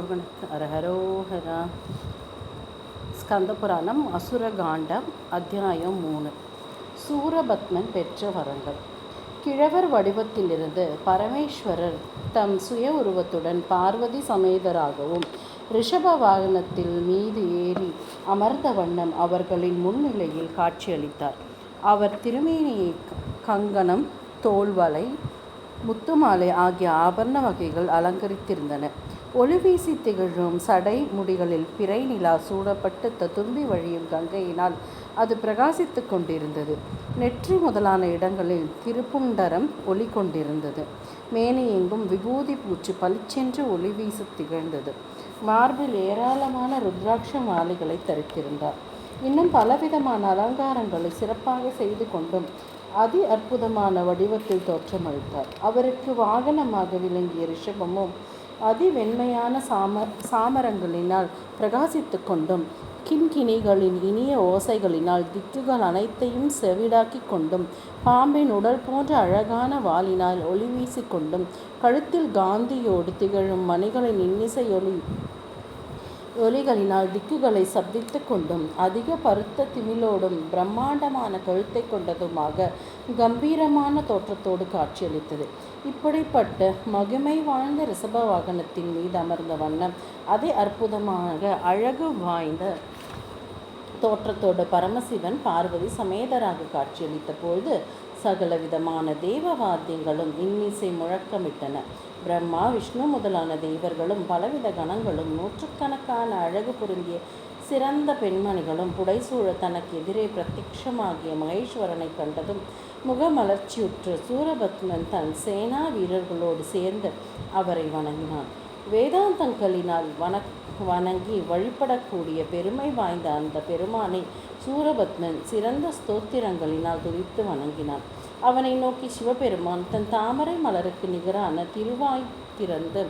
முருகனுக்கு அரஹரோஹரா. ஸ்கந்த புராணம் அசுரகாண்டம் அத்தியாயம் 3. சூரபத்மன் பெற்ற வரங்கள். கிழவர் வடிவத்திலிருந்து பரமேஸ்வரர் தம் சுய உருவத்துடன் பார்வதி சமேதராகவும் ரிஷப வாகனத்தில் மீது ஏறி அமர்ந்த வண்ணம் அவர்களின் முன்னிலையில் காட்சியளித்தார். அவர் திருமேனியை கங்கணம், தோள்வளை, முத்துமாலை ஆகிய ஆபரண வகைகள் அலங்கரித்திருந்தன. ஒளி வீசி திகழும் சடை முடிகளில் பிறை நிலா சூடப்பட்டு ததும்பி வழியும் கங்கையினால் அது பிரகாசித்து கொண்டிருந்தது. நெற்றி முதலான இடங்களில் திருப்புண்டரம் ஒளி கொண்டிருந்தது. மேனி எங்கும் விபூதி பூச்சி பளிச்சென்று ஒளி வீச திகழ்ந்தது. மார்பில் ஏராளமான ருத்ராட்ச மாலைகளை தரித்திருந்தார். இன்னும் பலவிதமான அலங்காரங்களை சிறப்பாக செய்து கொண்டும் அதி அற்புதமான வடிவத்தில் தோற்றமளித்தார். அவருக்கு வாகனமாக விளங்கிய ரிஷபமும் அதி வெண்மையான சாமரங்களினால் பிரகாசித்து கொண்டும் கிண்கிணிகளின் இனிய ஓசைகளினால் திக்குகள் அனைத்தையும் செவிடாக்கி கொண்டும் பாம்பின் உடல் போன்ற அழகான வாளினால் ஒளி வீசிக்கொண்டும் கழுத்தில் காந்தியோடு திகழும் மணிகளின் இன்னிசை ஒலிகளினால் திக்குகளை சப்தித்து கொண்டும் அதிக பருத்த திமிலோடும் பிரம்மாண்டமான கழுத்தை கொண்டதுமாக கம்பீரமான தோற்றத்தோடு காட்சியளித்தது. இப்படிப்பட்ட மகிமை வாழ்ந்த ரிஷப வாகனத்தின் மீது அமர்ந்த வண்ணம் அதே அற்புதமாக அழகு வாய்ந்த தோற்றத்தோடு பரமசிவன் பார்வதி சமேதராக காட்சியளித்த பொழுது சகல விதமான தேவ வாத்தியங்களும் இன்னிசை முழக்கமிட்டன. பிரம்மா, விஷ்ணு முதலான தேவர்களும் பலவித கணங்களும் நூற்றுக்கணக்கான அழகு பொருந்திய சிறந்த பெண்மணிகளும் புடைசூழ தனக்கு எதிரே பிரத்யட்சமாகிய மகேஸ்வரனை கண்டதும் முகமலர்ச்சியுற்று சூரபத்மன் தன் சேனா வீரர்களோடு சேர்ந்து அவரை வணங்கினான். வேதாந்தங்களினால் வணங்கி வழிபடக்கூடிய பெருமை வாய்ந்த அந்த பெருமானை சூரபத்மன் சிறந்த ஸ்தோத்திரங்களினால் துதித்து வணங்கினான். அவனை நோக்கி சிவபெருமான் தன் தாமரை மலருக்கு நிகரான திருவாய் திறந்து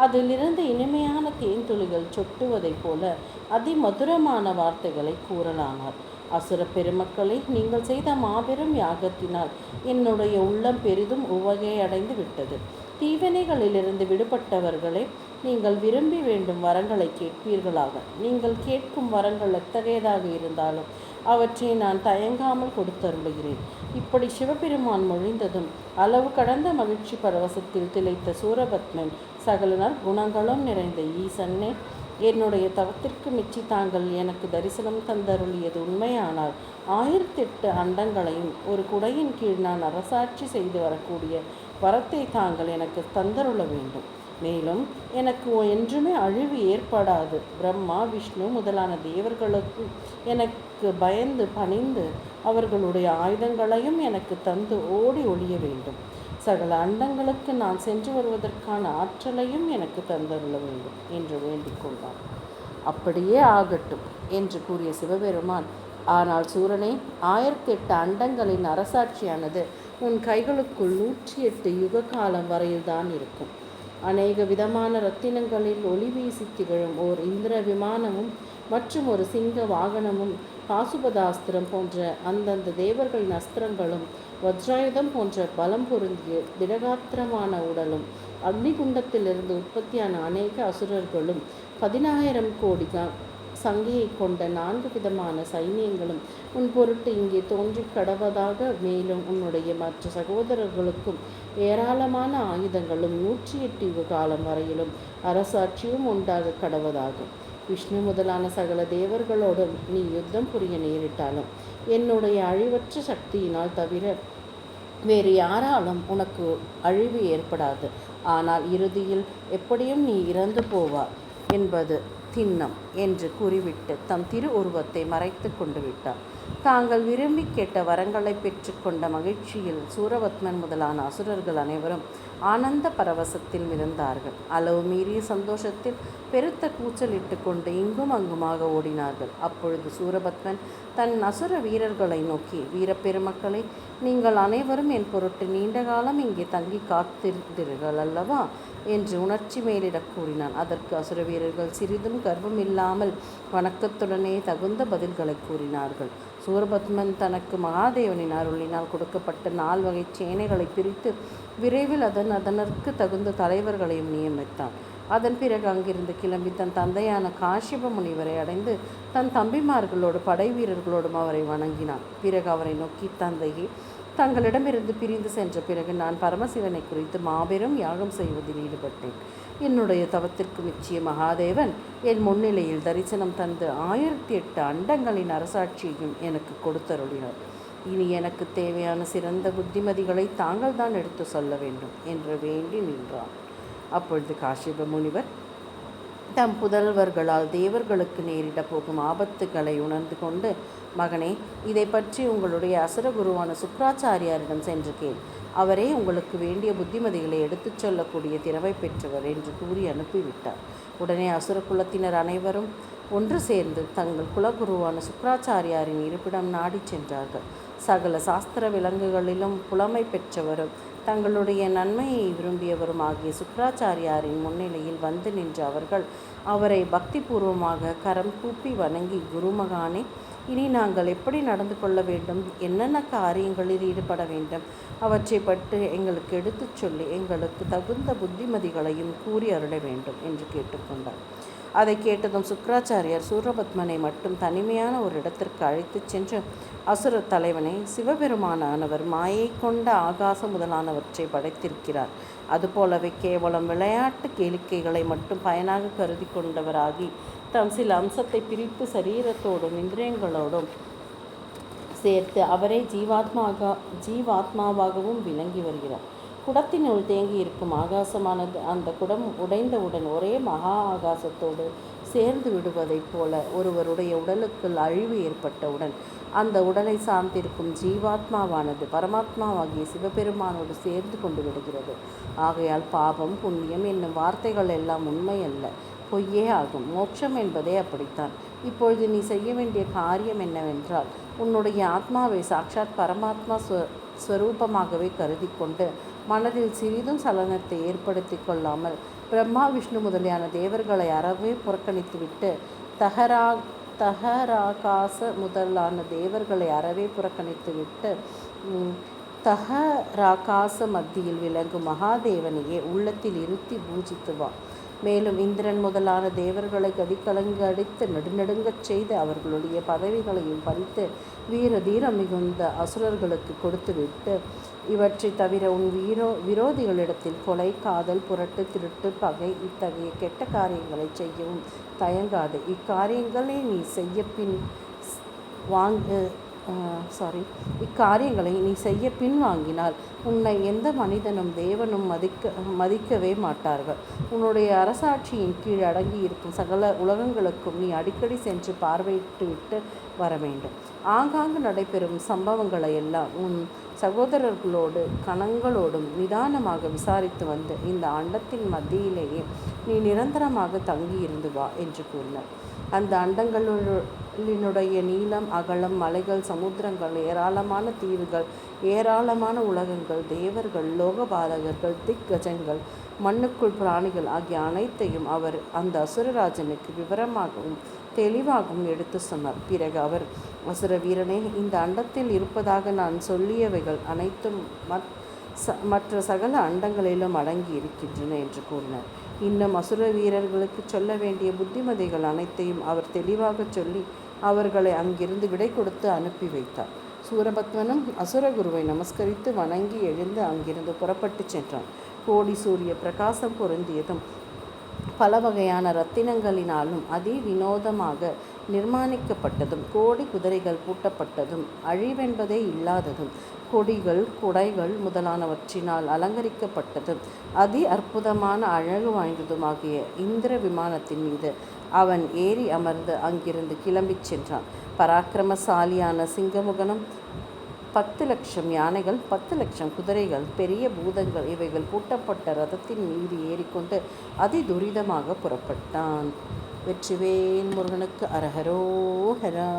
அதிலிருந்து இனிமையான தேன்துளிகள் சொட்டுவதைப் போல அதிமதுரமான வார்த்தைகளை கூறலானார். அசுர பெருமக்களை, நீங்கள் செய்த மாபெரும் யாகத்தினால் என்னுடைய உள்ளம் பெரிதும் உவகையடைந்து விட்டது. தீவினைகளிலிருந்து விடுபட்டவர்களே, நீங்கள் விரும்பி வேண்டும் வரங்களை கேட்பீர்களாக. நீங்கள் கேட்கும் வரங்கள் எத்தகையதாக இருந்தாலும் அவற்றை நான் தயங்காமல் கொடுத்தருளுகிறேன். இப்படி சிவபெருமான் மொழிந்ததும் அளவு கடந்த மகிழ்ச்சி பரவசத்தில் திளைத்த சூரபத்மன், சகல குணங்களும் நிறைந்த ஈசன்னே, என்னுடைய தவத்திற்கு மெச்சி தாங்கள் எனக்கு தரிசனம் தந்தருளியது உண்மையானால் 1008 அண்டங்களையும் ஒரு குடையின் கீழ் நான் அரசாட்சி செய்து வரக்கூடிய வரத்தை தாங்கள் எனக்கு தந்தருள வேண்டும். மேலும் எனக்கு என்றுமே அழிவு ஏற்படாது. பிரம்மா, விஷ்ணு முதலான தேவர்களுக்கு எனக்கு பயந்து பணிந்து அவர்களுடைய ஆயுதங்களையும் எனக்கு தந்து ஓடி ஒழிய வேண்டும். சகல அண்டங்களுக்கு நான் சென்று வருவதற்கான ஆற்றலையும் எனக்கு தந்தருள வேண்டும் என்று வேண்டிக் கொண்டான். அப்படியே ஆகட்டும் என்று கூறிய சிவபெருமான், ஆனால் சூரனே, 1008 அண்டங்களின் அரசாட்சியானது உன் கைகளுக்குள் 108 யுக காலம் வரையில்தான் இருக்கும். அநேக விதமான இரத்தினங்களில் ஒளி வீசி திகழும் ஓர் இந்திர விமானமும் மற்றும் ஒரு சிங்க வாகனமும் பாசுபதாஸ்திரம் போன்ற அந்தந்த தேவர்களின் அஸ்திரங்களும் வஜ்ராயுதம் போன்ற பலம் பொருந்திய திடகாத்திரமான உடலும் அக்னிகுண்டத்திலிருந்து உற்பத்தியான அநேக அசுரர்களும் 10,000 கோடி சங்கையை கொண்ட 4 விதமான சைனியங்களும் உன் பொருட்டு இங்கே தோன்றி கடவதாக, மேலும் உன்னுடைய மற்ற சகோதரர்களுக்கும் ஏராளமான ஆயுதங்களும் 108 யுக காலம் வரையிலும் அரசாட்சியும் உண்டாக கடவதாகும். விஷ்ணு முதலான சகல தேவர்களோடும் நீ யுத்தம் புரிய நேரிட்டாலும் என்னுடைய அழிவற்ற சக்தியினால் தவிர வேறு யாராலும் உனக்கு அழிவு ஏற்படாது. ஆனால் இறுதியில் எப்படியும் நீ இறந்து போவார் என்பது திண்ணம் என்று கூறிவிட்டு தம் திரு உருவத்தை மறைத்து கொண்டு விட்டார். தாங்கள் விரும்பி கேட்ட வரங்களை பெற்றுக்கொண்ட மகிழ்ச்சியில் சூரபத்மன் முதலான அசுரர்கள் அனைவரும் ஆனந்த பரவசத்தில் மிதந்தார்கள். அளவு மீறிய சந்தோஷத்தில் பெருத்த கூச்சலிட்டு கொண்டு இங்கும் அங்குமாக ஓடினார்கள். அப்பொழுது சூரபத்மன் தன் அசுர வீரர்களை நோக்கி, வீரப்பெருமக்களை, நீங்கள் அனைவரும் என் பொருட்டு நீண்ட காலம் இங்கே தங்கி காத்திருந்தீர்கள் அல்லவா என்று உணர்ச்சி மேலிடக் கூறினான். அதற்கு அசுர வீரர்கள் சிறிதும் கர்வம் இல்லாமல் வணக்கத்துடனே தகுந்த பதில்களை கூறினார்கள். சூரபத்மன் தனக்கு மகாதேவனின் அருளினால் கொடுக்கப்பட்ட 4 வகை சேனைகளை பிரித்து விரைவில் அதற்கு தகுந்த தலைவர்களையும் நியமித்தான். அதன் பிறகு அங்கிருந்து கிளம்பி தன் தந்தையான காஷ்யப முனிவரை அடைந்து தன் தம்பிமார்களோடு படை வீரர்களோடும் அவரை வணங்கினான். பிறகு அவரை நோக்கி, தந்தையே, தங்களிடமிருந்து பிரிந்து சென்ற பிறகு நான் பரமசிவனை குறித்து மாபெரும் யாகம் செய்வதில் ஈடுபட்டேன். என்னுடைய தவத்திற்கு நிச்சய மகாதேவன் என் முன்னிலையில் தரிசனம் தந்து 1008 அண்டங்களின் அரசாட்சியையும் எனக்கு கொடுத்தருளினார். இனி எனக்கு தேவையான சிறந்த புத்திமதிகளை தாங்கள் தான் எடுத்து சொல்ல வேண்டும் என்று வேண்டி நின்றான். அப்பொழுது காஷ்யப முனிவர் தம் புதல்வர்களால் தேவர்களுக்கு நேரிட போகும் ஆபத்துக்களை உணர்ந்து கொண்டு, மகனே, இதை பற்றி உங்களுடைய அசுரகுருவான சுக்ராச்சாரியாரிடம் சென்று கேள். அவரே உங்களுக்கு வேண்டிய புத்திமதிகளை எடுத்துச் சொல்லக்கூடிய திறமை பெற்றவர் என்று கூறி அனுப்பிவிட்டார். உடனே அசுர குலத்தினர் அனைவரும் ஒன்று சேர்ந்து தங்கள் குலகுருவான சுக்ராச்சாரியாரின் இருப்பிடம் நாடி சென்றார்கள். சகல சாஸ்திர விலங்குகளிலும் புலமை பெற்றவரும் தங்களுடைய நன்மையை விரும்பியவரும் ஆகிய சுக்ராச்சாரியாரின் முன்னிலையில் வந்து நின்ற அவர்கள் அவரை பக்தி பூர்வமாக கரம் கூப்பி வணங்கி, குருமகானே, இனி நாங்கள் எப்படி நடந்து கொள்ள வேண்டும், என்னென்ன காரியங்களில் ஈடுபட வேண்டும், அவற்றை பற்றி எங்களுக்கு எடுத்துச் சொல்லி எங்களுக்கு தகுந்த புத்திமதிகளையும் கூறி அருள வேண்டும் என்று கேட்டுக்கொண்டார். அதை கேட்டதும் சுக்ராச்சாரியார் சூரபத்மனை மட்டும் தனிமையான ஒரு இடத்திற்கு அழைத்துச் சென்று, அசுர தலைவனை, சிவபெருமானவர் மாயை கொண்ட ஆகாசம் முதலானவற்றை படைத்திருக்கிறார். அதுபோலவே கேவலம் விளையாட்டு கேளிக்கைகளை மட்டும் பயனாக கருதி கொண்டவராகி தம் சில அம்சத்தை பிரித்து சரீரத்தோடும் இந்திரியங்களோடும் சேர்த்து அவரே ஜீவாத்மாவாகவும் விளங்கி வருகிறார். குடத்தினுள் தேங்கி இருக்கும் ஆகாசமானது அந்த குடம் உடைந்தவுடன் ஒரே மகா ஆகாசத்தோடு சேர்ந்து விடுவதைப் போல ஒருவருடைய உடலுக்குள் அழிவு ஏற்பட்டவுடன் அந்த உடலை சார்ந்திருக்கும் ஜீவாத்மாவானது பரமாத்மாவாகிய சிவபெருமானோடு சேர்ந்து கொண்டு விடுகிறது. ஆகையால் பாபம், புண்ணியம் என்னும் வார்த்தைகள் எல்லாம் உண்மை அல்ல, பொய்யே ஆகும். மோட்சம் என்பதே அப்படித்தான். இப்பொழுது நீ செய்ய வேண்டிய காரியம் என்னவென்றால், உன்னுடைய ஆத்மாவை சாட்சாத் பரமாத்மா ஸ்வரூபமாகவே கருதி கொண்டு மனதில் சிறிதும் சலனத்தை ஏற்படுத்தி கொள்ளாமல் பிரம்மா, விஷ்ணு முதலியான தேவர்களை அறவே புறக்கணித்துவிட்டு தகராகாச முதலான தேவர்களை அறவே புறக்கணித்துவிட்டு தகராகாச மத்தியில் விளங்கும் மகாதேவனையே உள்ளத்தில் இருத்தி பூஜித்து வா. மேலும் இந்திரன் முதலான தேவர்களை கதிகலங்கடித்து நடுநடுங்கச் செய்து அவர்களுடைய பதவிகளையும் பறித்து வீர தீரம் மிகுந்த அசுரர்களுக்கு கொடுத்துவிட்டு, இவற்றை தவிர உன் விரோதிகளிடத்தில் கொலை, காதல், புரட்டு, திருட்டு, பகை இத்தகைய கெட்ட காரியங்களை செய்யவும் தயங்காது. இக்காரியங்களை நீ செய்ய பின்வாங்கினால் உன்னை எந்த மனிதனும் தேவனும் மதிக்கவே மாட்டார்கள். உன்னுடைய அரசாட்சியின் கீழ் அடங்கி இருக்கும் சகல உலகங்களுக்கும் நீ அடிக்கடி சென்று பார்வையிட்டுவிட்டு வர வேண்டும். ஆங்காங்கு நடைபெறும் சம்பவங்களை எல்லாம் உன் சகோதரர்களோடு கணங்களோடும் நிதானமாக விசாரித்து வந்து இந்த அண்டத்தின் மத்தியிலேயே நீ நிரந்தரமாக தங்கியிருந்து வா என்று கூறினார். அந்த அண்டங்களினுடைய நீளம், அகலம், மலைகள், சமுத்திரங்கள், ஏராளமான தீவுகள், ஏராளமான உலகங்கள், தேவர்கள், லோகபாலகர்கள், திக்கஜங்கள், மண்ணுக்குள் பிராணிகள் ஆகிய அனைத்தையும் அவர் அந்த அசுரராஜனுக்கு விவரமாகவும் தெளிவாகவும் எடுத்து சொன்னார். பிறகு அவர், அசுர வீரனே, இந்த அண்டத்தில் இருப்பதாக நான் சொல்லியவைகள் அனைத்தும் மற்ற சகல அண்டங்களிலும் அடங்கி இருக்கின்றன என்று கூறினார். இன்னும் அசுர வீரர்களுக்கு சொல்ல வேண்டிய புத்திமதிகள் அனைத்தையும் அவர் தெளிவாக சொல்லி அவர்களை அங்கிருந்து விடை கொடுத்து அனுப்பி வைத்தார். சூரபத்மனும் அசுரகுருவை நமஸ்கரித்து வணங்கி எழுந்து அங்கிருந்து புறப்பட்டு சென்றான். கோடி சூரிய பிரகாசம் பொருந்தியதும் பல வகையான இரத்தினங்களினாலும் அதி வினோதமாக நிர்மாணிக்கப்பட்டதும், கோடி குதிரைகள் பூட்டப்பட்டதும், அழிவென்பதே இல்லாததும், கொடிகள், குடைகள் முதலானவற்றினால் அலங்கரிக்கப்பட்டதும், அதி அற்புதமான அழகு வாய்ந்ததுமாகிய இந்திர விமானத்தின் மீது அவன் ஏறி அமர்ந்து அங்கிருந்து கிளம்பிச் சென்றான். பராக்கிரமசாலியான சிங்கமுகனும் 10 லட்சம் யானைகள், 10 லட்சம் குதிரைகள், பெரிய பூதங்கள் இவைகள் பூட்டப்பட்ட ரதத்தின் மீது ஏறிக்கொண்டு அதி துரிதமாக புறப்பட்டான். வெற்றிவேல் முருகனுக்கு அரஹரோஹரா.